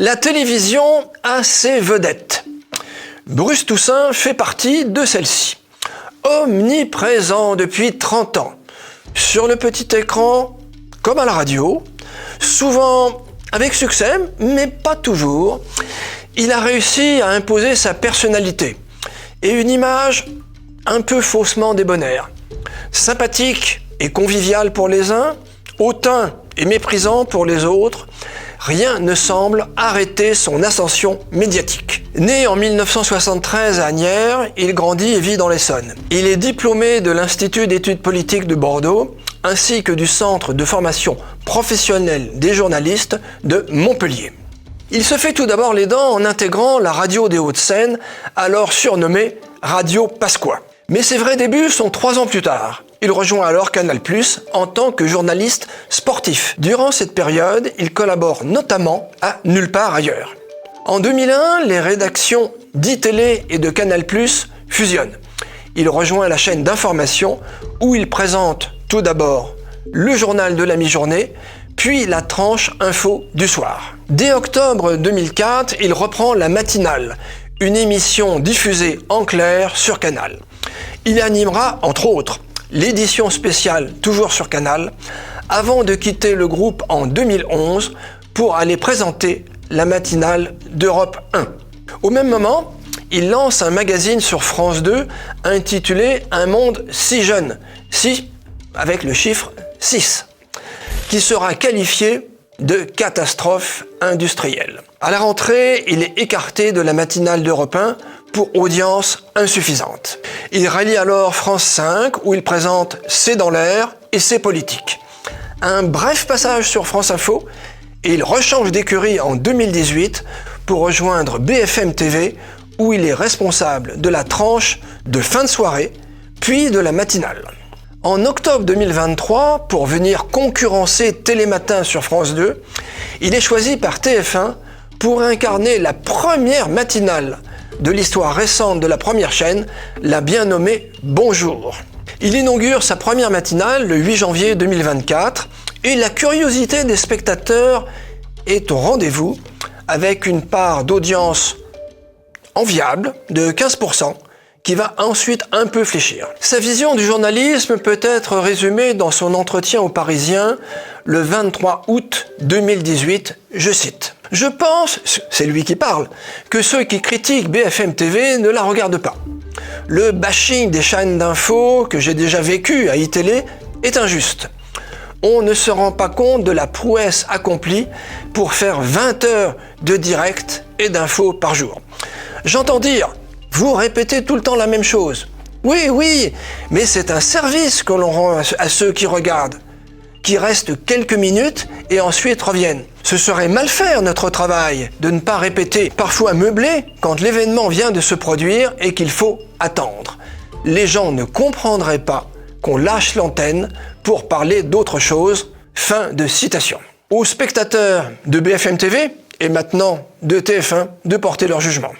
La télévision a ses vedettes. Bruce Toussaint fait partie de celle-ci. Omniprésent depuis 30 ans, sur le petit écran comme à la radio, souvent avec succès, mais pas toujours, il a réussi à imposer sa personnalité et une image un peu faussement débonnaire. Sympathique et convivial pour les uns, hautain et méprisant pour les autres, rien ne semble arrêter son ascension médiatique. Né en 1973 à Asnières, il grandit et vit dans l'Essonne. Il est diplômé de l'Institut d'études politiques de Bordeaux, ainsi que du Centre de formation professionnelle des journalistes de Montpellier. Il se fait tout d'abord les dents en intégrant la radio des Hauts-de-Seine, alors surnommée Radio Pasqua. Mais ses vrais débuts sont 3 ans plus tard. Il rejoint alors Canal+ en tant que journaliste sportif. Durant cette période, il collabore notamment à Nulle part ailleurs. En 2001, les rédactions d'ITélé et de Canal+ fusionnent. Il rejoint la chaîne d'information où il présente tout d'abord le journal de la mi-journée, puis la tranche info du soir. Dès octobre 2004, il reprend la matinale, une émission diffusée en clair sur Canal. Il animera, entre autres, l'édition spéciale toujours sur Canal, avant de quitter le groupe en 2011 pour aller présenter la matinale d'Europe 1. Au même moment, il lance un magazine sur France 2 intitulé « Un monde si jeune », si avec le chiffre 6, qui sera qualifié de catastrophe industrielle. À la rentrée, il est écarté de la matinale d'Europe 1 pour audience insuffisante. Il rallie alors France 5 où il présente C'est dans l'air et C'est politique. Un bref passage sur France Info et il rechange d'écurie en 2018 pour rejoindre BFM TV où il est responsable de la tranche de fin de soirée puis de la matinale. En octobre 2023, pour venir concurrencer Télématin sur France 2, il est choisi par TF1 pour incarner la première matinale de l'histoire récente de la première chaîne, la bien nommée Bonjour. Il inaugure sa première matinale le 8 janvier 2024 et la curiosité des spectateurs est au rendez-vous avec une part d'audience enviable de 15%, qui va ensuite un peu fléchir. Sa vision du journalisme peut être résumée dans son entretien aux Parisiens le 23 août 2018, je cite. « Je pense, c'est lui qui parle, que ceux qui critiquent BFM TV ne la regardent pas. Le bashing des chaînes d'infos que j'ai déjà vécu à iTélé est injuste. On ne se rend pas compte de la prouesse accomplie pour faire 20 heures de direct et d'infos par jour. J'entends dire, vous répétez tout le temps la même chose. Oui, mais c'est un service que l'on rend à ceux qui regardent, qui restent quelques minutes et ensuite reviennent. Ce serait mal faire notre travail de ne pas répéter, parfois meubler, quand l'événement vient de se produire et qu'il faut attendre. Les gens ne comprendraient pas qu'on lâche l'antenne pour parler d'autre chose. » Fin de citation. Aux spectateurs de BFM TV et maintenant de TF1 de porter leur jugement.